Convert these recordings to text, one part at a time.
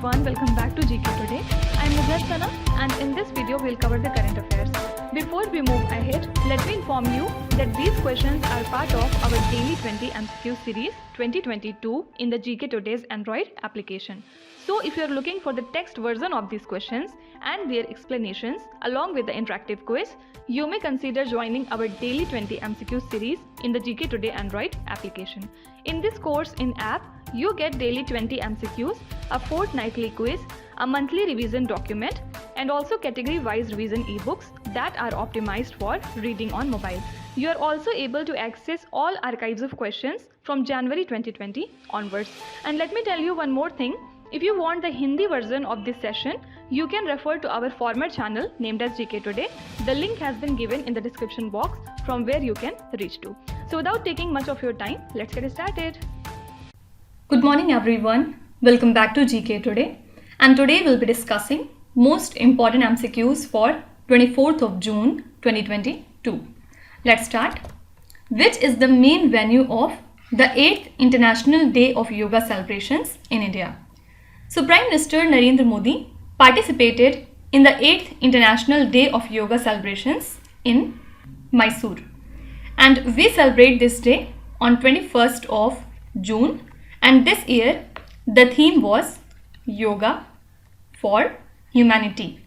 everyone, welcome back to GK Today. I am Sana and in this video we'll cover the current affairs. Before we move ahead, let me inform you that these questions are part of our daily 20 MCQ series 2022 in the GK Today's Android application. So if you are looking for the text version of these questions and their explanations along with the interactive quiz, you may consider joining our daily 20 MCQ series in the GK Today Android application. In this course in app, you get daily 20 MCQs, a fortnightly quiz, a monthly revision document, and also category-wise revision e-books that are optimized for reading on mobile. You are also able to access all archives of questions from January 2020 onwards. And let me tell you one more thing. If you want the Hindi version of this session, you can refer to our former channel named as GK Today. The link has been given in the description box from where you can reach to. So without taking much of your time, let's get started. Good morning everyone. Welcome back to GK Today. And today we'll be discussing most important MCQs for 24th of June 2022. Let's start. Which is the main venue of the 8th International Day of Yoga celebrations in India? So Prime Minister Narendra Modi participated in the 8th International Day of Yoga celebrations in Mysore. And we celebrate this day on 21st of June. And this year the theme was Yoga for Humanity.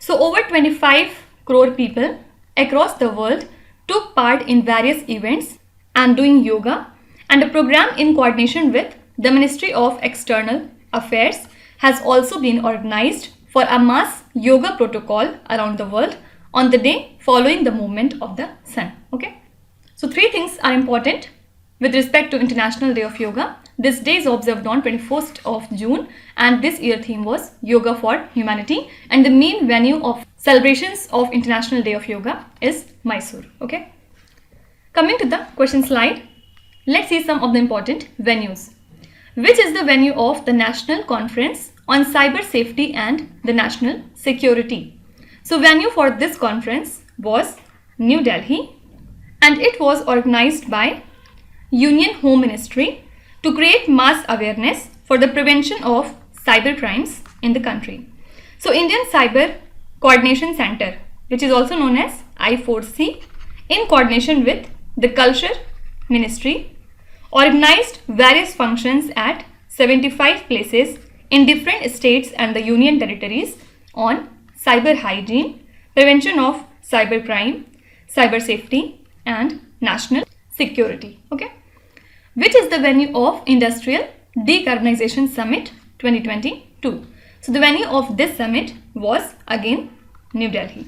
So over 25 crore people across the world took part in various events and doing yoga, and a program in coordination with the Ministry of External Affairs has also been organized for a mass yoga protocol around the world on the day following the movement of the sun. Okay. So three things are important with respect to International Day of Yoga. This day is observed on 21st of June and this year theme was Yoga for Humanity, and the main venue of celebrations of International Day of Yoga is Mysore. Okay. Coming to the question slide, let's see some of the important venues. Which is the venue of the National Conference on Cyber Safety and the National Security? So venue for this conference was New Delhi, and it was organized by Union Home Ministry to create mass awareness for the prevention of cyber crimes in the country. So Indian Cyber Coordination Center, which is also known as I4C, in coordination with the Culture Ministry, organized various functions at 75 places in different states and the union territories on cyber hygiene, prevention of cyber crime, cyber safety and national security. Okay. Which is the venue of Industrial Decarbonization Summit 2022? So the venue of this summit was again New Delhi.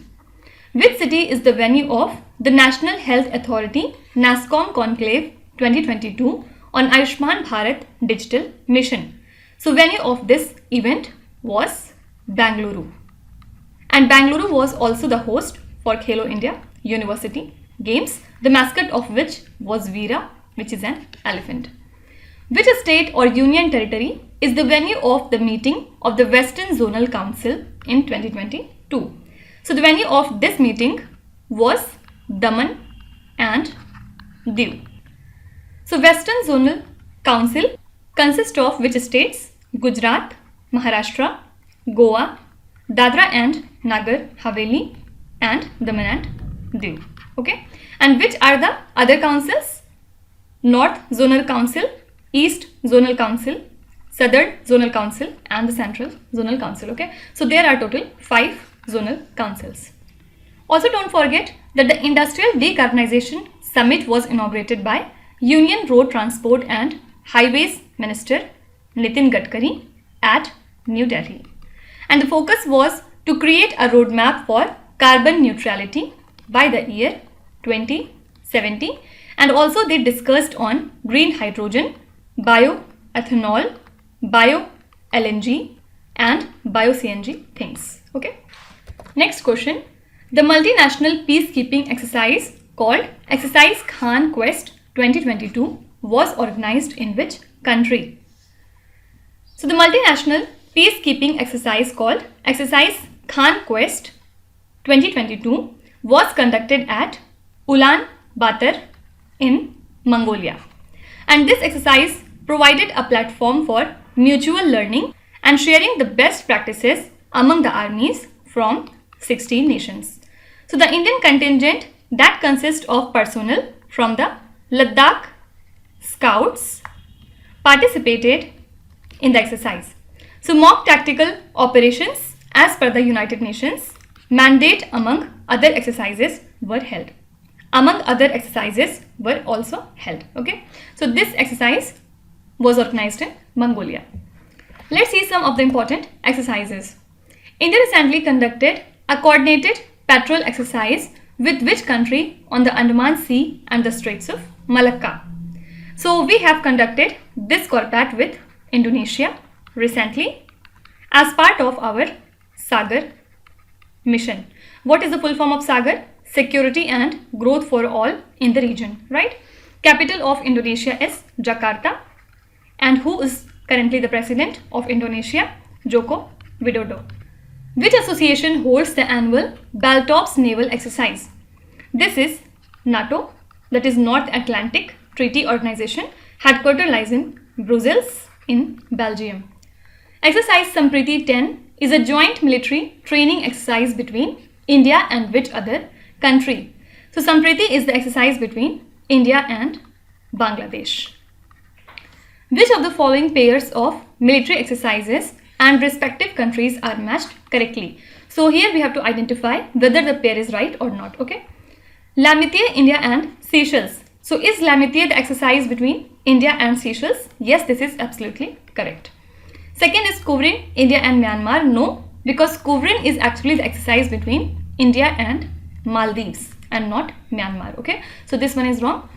Which city is the venue of the National Health Authority NASSCOM Conclave 2022 on Ayushman Bharat Digital Mission? So venue of this event was Bangalore. And Bangalore was also the host for Khelo India University Games, the mascot of which was Veera, which is an elephant. Which state or union territory is the venue of the meeting of the Western Zonal Council in 2022? So the venue of this meeting was Daman and Diu. So Western Zonal Council consists of which states? Gujarat, Maharashtra, Goa, Dadra and Nagar Haveli, and Daman and Diu. Okay. And which are the other councils? North Zonal Council, East Zonal Council, Southern Zonal Council and the Central Zonal Council. Okay. So there are total 5 zonal councils. Also don't forget that the Industrial Decarbonization Summit was inaugurated by Union Road Transport and Highways Minister Nitin Gadkari at New Delhi. And the focus was to create a roadmap for carbon neutrality by the year 2070. And also they discussed on green hydrogen, bioethanol, bio-LNG and bio-CNG things. Okay. Next question. The multinational peacekeeping exercise called Exercise Khan Quest 2022 was organized in which country? So the multinational peacekeeping exercise called Exercise Khan Quest 2022 was conducted at Ulaanbaatar in Mongolia. And this exercise provided a platform for mutual learning and sharing the best practices among the armies from 16 nations. So the Indian contingent that consists of personnel from the Ladakh Scouts participated in the exercise. So mock tactical operations as per the United Nations mandate among other exercises were held. Among other exercises were also held. Okay. So this exercise was organized in Mongolia. Let's see some of the important exercises. India recently conducted a coordinated patrol exercise with which country on the Andaman Sea and the Straits of Malacca? So we have conducted this CORPAT with Indonesia recently as part of our Sagar mission. What is the full form of Sagar? Security and growth for all in the region, right? Capital of Indonesia is Jakarta. And who is currently the president of Indonesia? Joko Widodo. Which association holds the annual Baltops naval exercise? This is NATO, that is North Atlantic Treaty Organization. Headquarters lies in Brussels in Belgium. Exercise Sampriti 10 is a joint military training exercise between India and which other country? So Sampriti is the exercise between India and Bangladesh. Which of the following pairs of military exercises and respective countries are matched correctly? So here we have to identify whether the pair is right or not. Okay. Lamitier, India and Seychelles. So is Lamitier the exercise between India and Seychelles? Yes, this is absolutely correct. Second is Kuvrin, India and Myanmar. No, because Kuvrin is actually the exercise between India and Maldives and not Myanmar. Okay, so this one is wrong.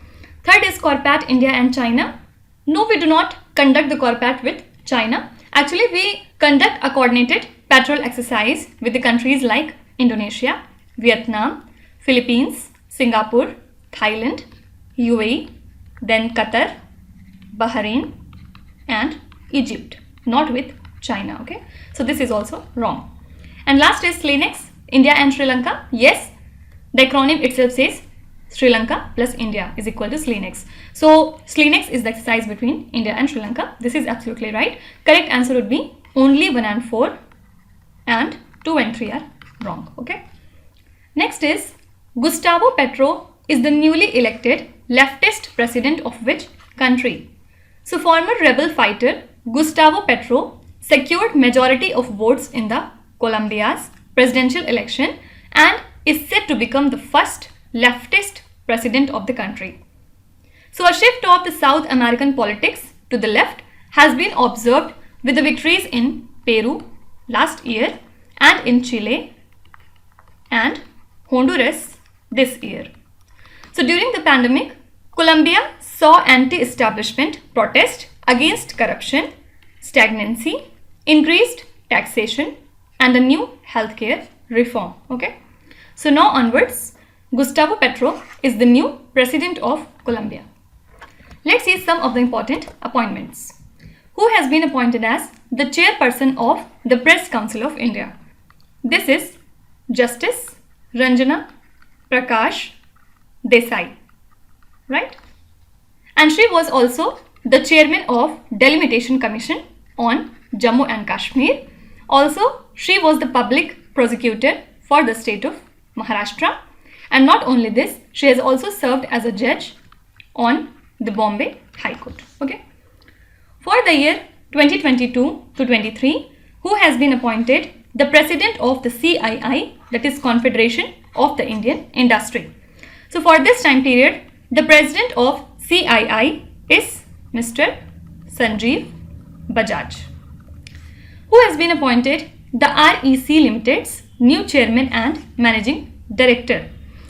Third is CORPAT, India and China. No, we do not conduct the CORPAT with China. Actually, we conduct a coordinated patrol exercise with the countries like Indonesia, Vietnam, Philippines, Singapore, Thailand, UAE, then Qatar, Bahrain and Egypt, not with China. Okay, so this is also wrong. And last is SLANEX, India and Sri Lanka. Yes, the acronym itself says Sri Lanka plus India is equal to SLANEX. So SLANEX is the exercise between India and Sri Lanka. This is absolutely right. Correct answer would be only 1 and 4 and 2 and 3 are wrong. Okay. Next is Gustavo Petro is the newly elected leftist president of which country? So former rebel fighter Gustavo Petro secured majority of votes in the Colombia's presidential election and is said to become the first leftist president of the country. So a shift of the South American politics to the left has been observed with the victories in Peru last year and in Chile and Honduras this year. So during the pandemic, Colombia saw anti-establishment protest against corruption, stagnancy, increased taxation and a new healthcare reform. Okay. So now onwards, Gustavo Petro is the new president of Colombia. Let's see some of the important appointments. Who has been appointed as the chairperson of the Press Council of India? This is Justice Ranjana Prakash Desai, right? And she was also the chairman of Delimitation Commission on Jammu and Kashmir. Also, she was the public prosecutor for the state of Maharashtra. And not only this, she has also served as a judge on the Bombay High Court. Okay. For the year 2022 to 23, who has been appointed the president of the CII, that is Confederation of the Indian Industry. So for this time period, the president of CII is Mr. Sanjeev Bajaj. Who has been appointed the REC Limited's new chairman and managing director?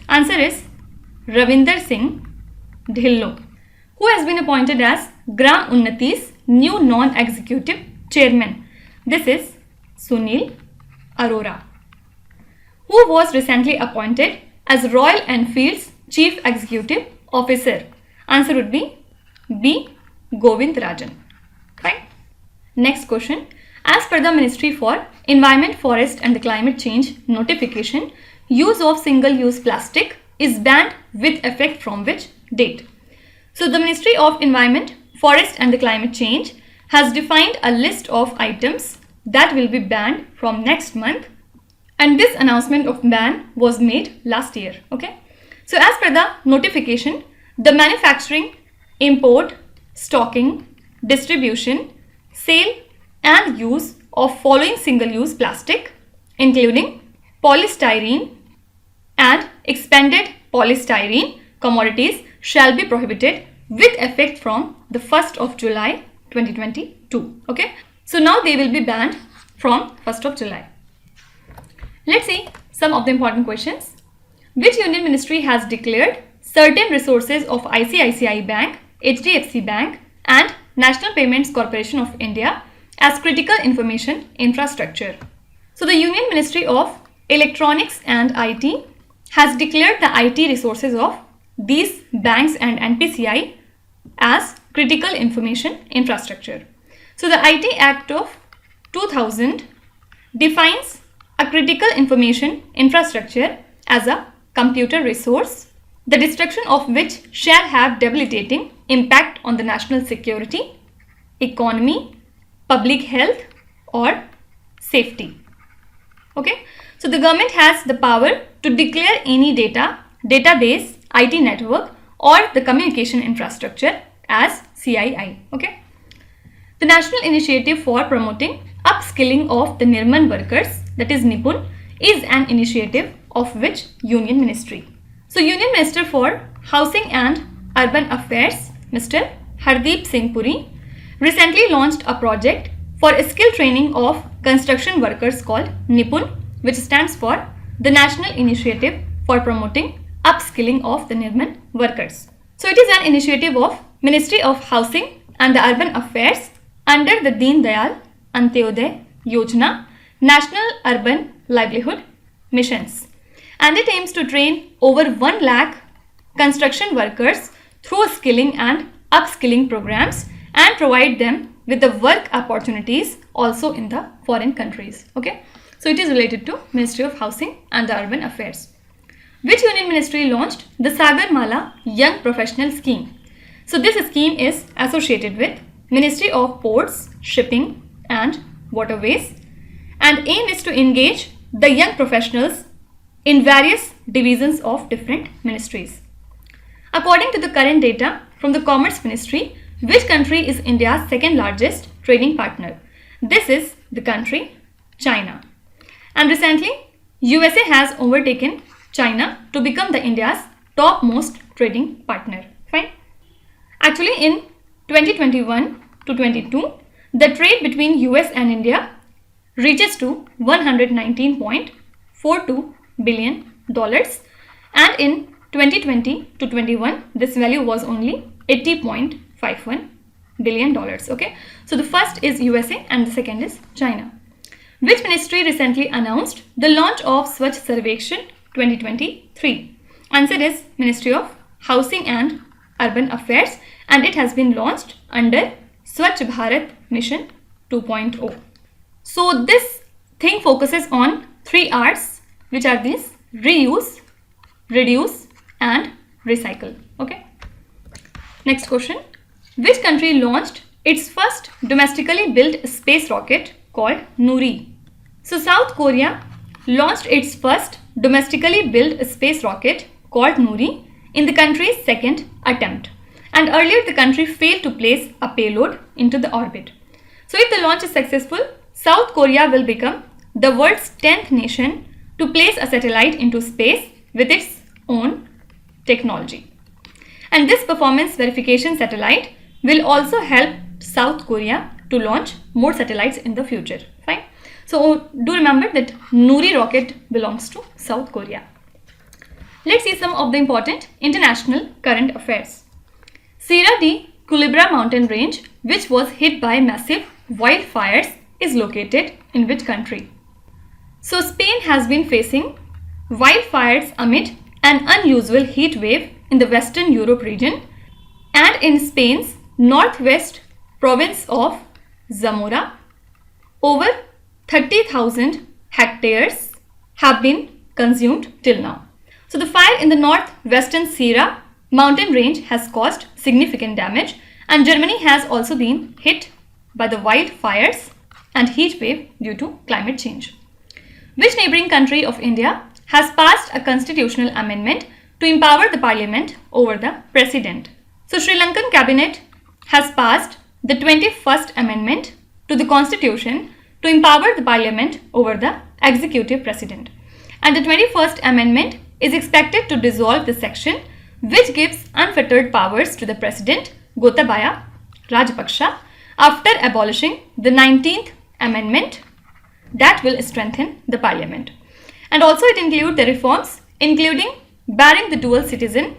Answer is Ravinder Singh Dhillon. Who has been appointed as Gram Unnati's new non-executive chairman? This is Sunil Arora. Who was recently appointed as Royal Enfield's chief executive officer? Answer would be B. Govindarajan. Fine. Next question. As per the Ministry for Environment, Forest and the Climate Change notification, use of single-use plastic is banned with effect from which date? So the Ministry of Environment, Forest and the Climate Change has defined a list of items that will be banned from next month, and this announcement of ban was made last year. Okay, so as per the notification, the manufacturing, import, stocking, distribution, sale and use of following single-use plastic, including polystyrene and expanded polystyrene commodities, shall be prohibited with effect from the 1st of July 2022. Okay, so now they will be banned from 1st of July. Let's see some of the important questions. Which union ministry has declared certain resources of ICICI Bank, HDFC Bank and National Payments Corporation of India as critical information infrastructure? So the Union Ministry of Electronics and IT has declared the IT resources of these banks and NPCI as critical information infrastructure. So the IT Act of 2000 defines a critical information infrastructure as a computer resource, the destruction of which shall have debilitating impact on the national security, economy, public health or safety. Okay, so the government has the power to declare any data, database, IT network or the communication infrastructure as CII. Okay, the National Initiative for Promoting Upskilling of the Nirman Workers, that is NIPUN, is an initiative of which Union Ministry? So Union Minister for Housing and Urban Affairs, Mr. Hardeep Singh Puri, recently launched a project for skill training of construction workers called NIPUN, which stands for the National Initiative for Promoting Upskilling of the Nirman Workers. So it is an initiative of Ministry of Housing and the Urban Affairs under the Deen Dayal Antyodaya Yojana National Urban Livelihood Missions, and it aims to train over 1 lakh construction workers through skilling and upskilling programs and provide them with the work opportunities also in the foreign countries. Okay, so it is related to Ministry of Housing and the Urban Affairs. Which union ministry launched the Sagarmala Young Professional Scheme? So this scheme is associated with Ministry of Ports, Shipping and Waterways, and aim is to engage the young professionals in various divisions of different ministries. According to the current data from the Commerce Ministry, which country is India's second largest trading partner? This is the country China. And recently, USA has overtaken China to become the India's topmost trading partner. Fine. Actually, in 2021 to 22, the trade between US and India reaches to $119.42 billion, and in 2020 to 21, this value was only $80.51 billion. Okay, so the first is USA and the second is China. Which ministry recently announced the launch of Swachh Sarvekshan 2023? Answer is Ministry of Housing and Urban Affairs, and it has been launched under Swachh Bharat Mission 2.0. So this thing focuses on 3 R's, which are these: reuse, reduce and recycle. Okay. Next question. Which country launched its first domestically built space rocket called Nuri? So South Korea launched its first domestically built space rocket called Nuri in the country's second attempt, and earlier the country failed to place a payload into the orbit. So if the launch is successful, South Korea will become the world's 10th nation to place a satellite into space with its own technology. And this performance verification satellite will also help South Korea to launch more satellites in the future. Fine. So do remember that Nuri rocket belongs to South Korea. Let's see some of the important international current affairs. Sierra de Culebra mountain range, which was hit by massive wildfires, is located in which country? So Spain has been facing wildfires amid an unusual heat wave in the Western Europe region, and in Spain's northwest province of Zamora, over 30,000 hectares have been consumed till now. So the fire in the northwestern Sierra mountain range has caused significant damage, and Germany has also been hit by the wildfires, and heat wave due to climate change. Which neighboring country of India has passed a constitutional amendment to empower the parliament over the president? So Sri Lankan cabinet has passed the 21st amendment to the constitution to empower the parliament over the executive president. And the 21st amendment is expected to dissolve the section which gives unfettered powers to the president Gotabaya Rajapaksa after abolishing the 19th amendment that will strengthen the parliament. And also it includes the reforms including barring the dual citizen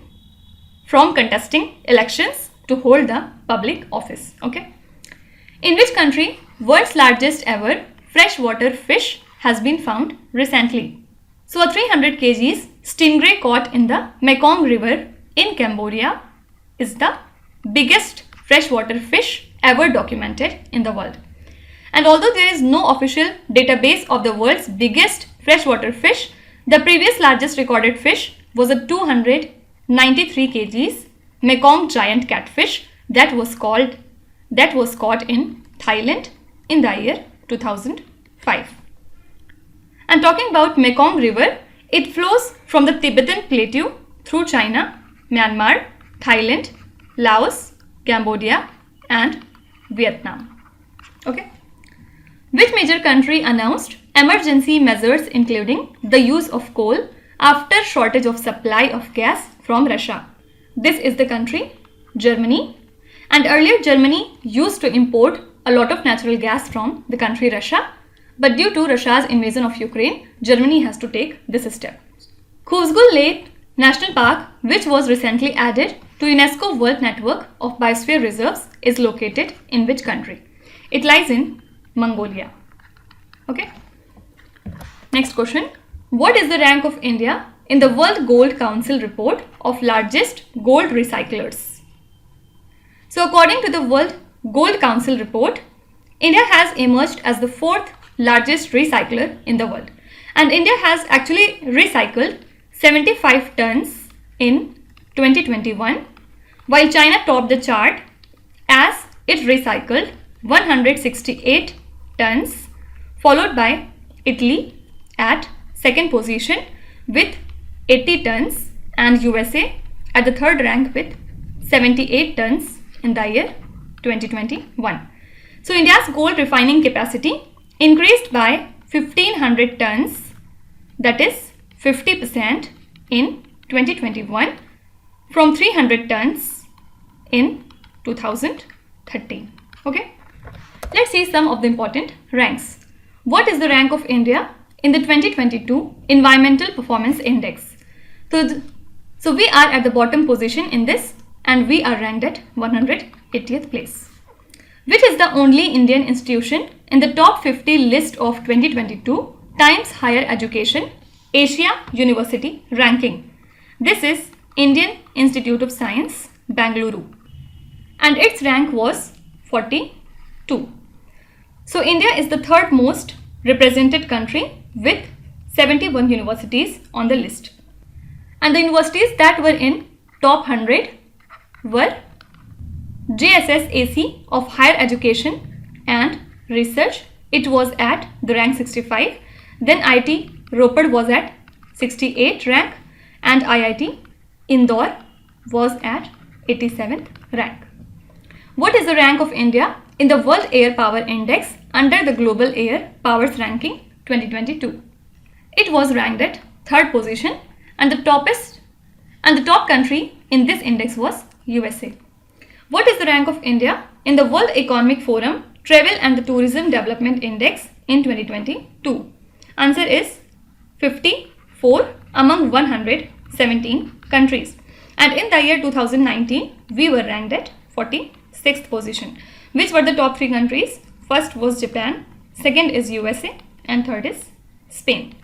from contesting elections to hold the public office. Okay. In which country world's largest ever freshwater fish has been found recently? So a 300 kgs stingray caught in the Mekong River in Cambodia is the biggest freshwater fish ever documented in the world. And although there is no official database of the world's biggest freshwater fish, the previous largest recorded fish was a 293 kgs Mekong giant catfish that was caught in Thailand in the year 2005. And talking about Mekong River, it flows from the Tibetan Plateau through China, Myanmar, Thailand, Laos, Cambodia and Vietnam. Okay. Which major country announced emergency measures including the use of coal after shortage of supply of gas from Russia? This is the country Germany. And earlier Germany used to import a lot of natural gas from the country Russia. But due to Russia's invasion of Ukraine, Germany has to take this step. Khuzgul Lake National Park, which was recently added to UNESCO World Network of Biosphere Reserves, is located in which country? It lies in Mongolia. Okay. Next question. What is the rank of India in the World Gold Council report of largest gold recyclers? So according to the World Gold Council report, India has emerged as the fourth largest recycler in the world. And India has actually recycled 75 tons in 2021, while China topped the chart as it recycled 168 tons, followed by Italy at second position with 80 tons and USA at the third rank with 78 tons in the year 2021. So India's gold refining capacity increased by 1500 tons, that is 50% in 2021 from 300 tons in 2013. Okay. Let's see some of the important ranks. What is the rank of India in the 2022 Environmental Performance Index? So we are at the bottom position in this and we are ranked at 180th place. Which is the only Indian institution in the top 50 list of 2022 Times Higher Education Asia University ranking? This is Indian Institute of Science, Bangalore, and its rank was 42. So India is the third most represented country with 71 universities on the list. And the universities that were in top 100 were JSSAC of Higher Education and Research. It was at the rank 65. Then IIT Ropar was at 68th rank and IIT Indore was at 87th rank. What is the rank of India in the World Air Power Index under the Global Air Powers Ranking 2022? It was ranked at third position and the top country in this index was USA. What is the rank of India in the World Economic Forum Travel and the Tourism Development Index in 2022? Answer is 54 among 117 countries. And in the year 2019, we were ranked at 46th position. Which were the top 3 countries? First was Japan, second is USA, and third is Spain.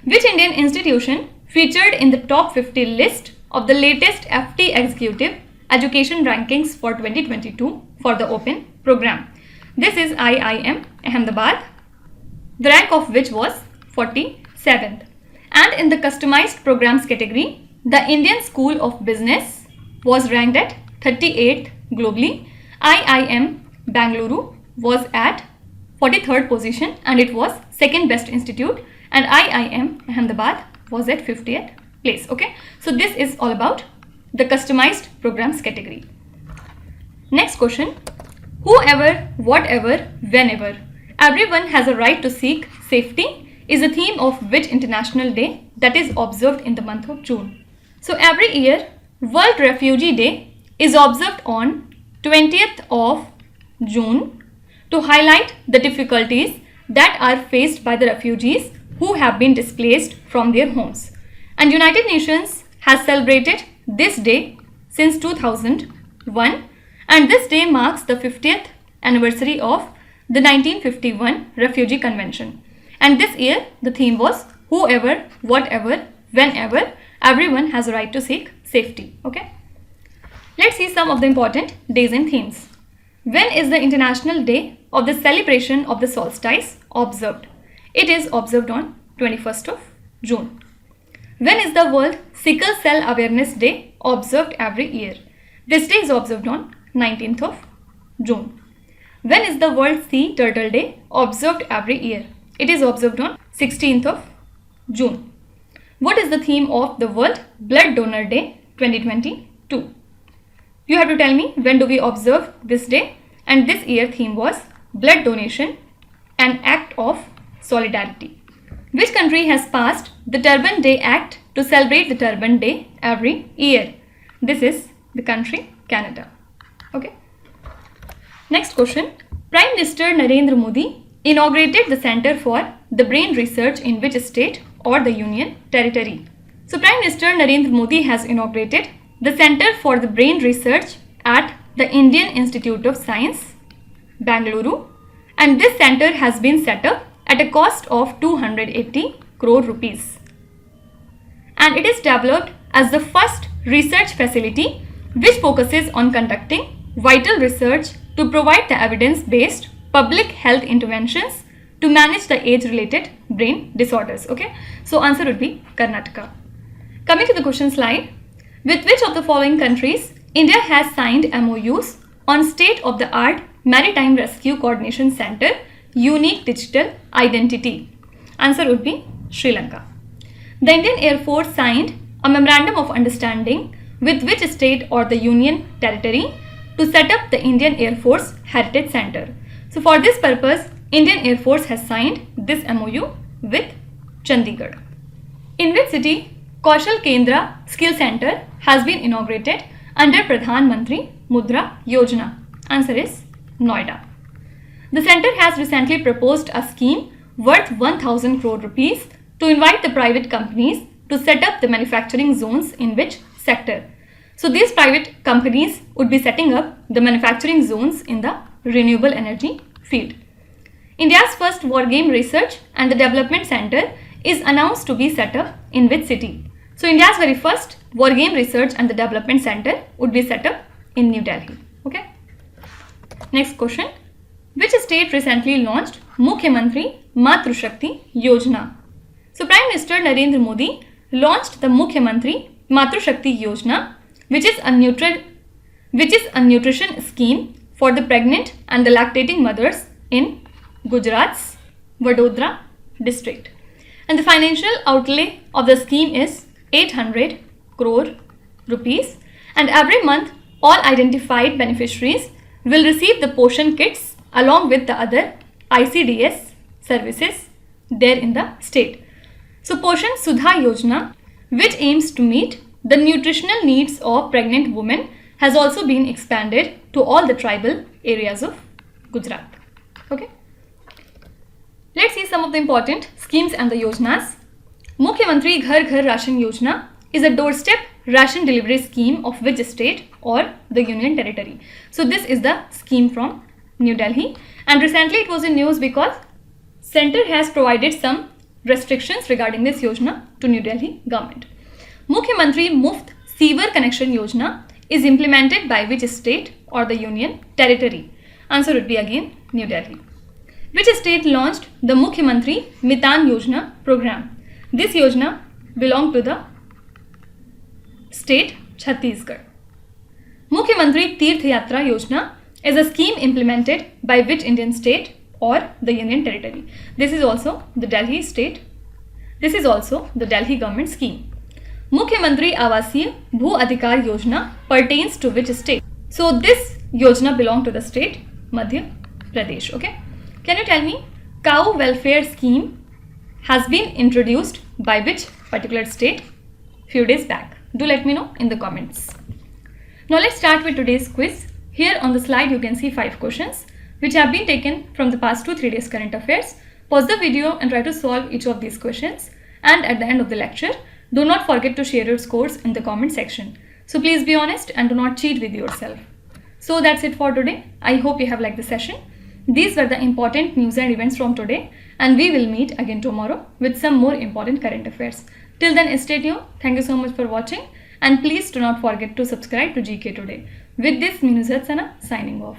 Which Indian institution featured in the top 50 list of the latest FT Executive Education Rankings for 2022 for the Open Program? This is IIM Ahmedabad, the rank of which was 47th. And in the customized programs category, the Indian School of Business was ranked at 38th globally. IIM Bangalore was at 43rd position and it was second best institute, and IIM Ahmedabad was at 50th place. Okay, so this is all about the customized programs category. Next question. Whoever, whatever, whenever, everyone has a right to seek safety is the theme of which international day that is observed in the month of June? So every year World Refugee Day is observed on 20th of June to highlight the difficulties that are faced by the refugees who have been displaced from their homes. And United Nations has celebrated this day since 2001, and this day marks the 50th anniversary of the 1951 Refugee Convention. And this year the theme was whoever, whatever, whenever, everyone has a right to seek safety. Okay. Let's see some of the important days and themes. When is the International Day of the celebration of the solstice observed? It is observed on 21st of June. When is the World Sickle Cell Awareness Day observed every year? This day is observed on 19th of June. When is the World Sea Turtle Day observed every year? It is observed on 16th of June. What is the theme of the World Blood Donor Day 2022? You have to tell me when do we observe this day, and this year theme was blood donation, an act of solidarity. Which country has passed the Turban Day Act to celebrate the Turban Day every year? This is the country Canada. Okay. Next question. Prime Minister Narendra Modi inaugurated the Center for the Brain Research in which state or the Union Territory? So Prime Minister Narendra Modi has inaugurated the Center for the Brain Research at the Indian Institute of Science, Bangalore, and this center has been set up at a cost of 280 crore rupees. And it is developed as the first research facility which focuses on conducting vital research to provide the evidence-based public health interventions to manage the age-related brain disorders. Okay, so answer would be Karnataka. Coming to the question slide, with which of the following countries India has signed MOUs on state-of-the-art maritime rescue coordination center, unique digital identity? Answer would be Sri Lanka. The Indian Air Force signed a memorandum of understanding with which state or the Union Territory to set up the Indian Air Force Heritage Center. So for this purpose, Indian Air Force has signed this MOU with Chandigarh. In which city Kaushal Kendra Skill Center has been inaugurated under Pradhan Mantri Mudra Yojana? Answer is Noida. The center has recently proposed a scheme worth 1000 crore rupees to invite the private companies to set up the manufacturing zones in which sector. So these private companies would be setting up the manufacturing zones in the renewable energy field. India's first war game research and the development center is announced to be set up in which city? So India's very first war game research and the development center would be set up in New Delhi. Okay. Next question. Which state recently launched Mukhyamantri Matru Shakti Yojana? So Prime Minister Narendra Modi launched the Mukhyamantri Matru Shakti Yojana, which is a nutrition scheme for the pregnant and the lactating mothers in Gujarat's Vadodara district. And the financial outlay of the scheme is 800 crore rupees, and every month all identified beneficiaries will receive the Poshan kits along with the other ICDS services there in the state. So Poshan Sudha Yojana, which aims to meet the nutritional needs of pregnant women, has also been expanded to all the tribal areas of Gujarat. Okay. Let's see some of the important schemes and the yojanas. Mukhyamantri Ghar Ghar Ration Yojana is a doorstep ration delivery scheme of which state or the Union Territory? So this is the scheme from New Delhi, and recently it was in news because Center has provided some restrictions regarding this yojana to New Delhi government. Mukhyamantri Muft Sewer Connection Yojana is implemented by which state or the Union Territory? Answer would be again New Delhi. Which state launched the Mukhyamantri Mitan Yojana program? This yojana belonged to the state Chhattisgarh. Mukhyamantri Tirth Yatra Yojana is a scheme implemented by which Indian state or the Union Territory. This is also the Delhi state. This is also the Delhi government scheme. Mukhyamantri Avasiya Bhu Adhikar Yojana pertains to which state? So this Yojana belongs to the state Madhya Pradesh. Okay. Can you tell me cow welfare scheme has been introduced by which particular state few days back? Do let me know in the comments. Now let's start with today's quiz. Here on the slide you can see 5 questions which have been taken from the past 2-3 days current affairs. Pause the video and try to solve each of these questions, and at the end of the lecture do not forget to share your scores in the comment section. So please be honest and do not cheat with yourself. So that's it for today. I hope you have liked the session. These were the important news and events from today, and we will meet again tomorrow with some more important current affairs. Till then, stay tuned. Thank you so much for watching, and please do not forget to subscribe to GK Today. With this, me Nusrat Sana signing off.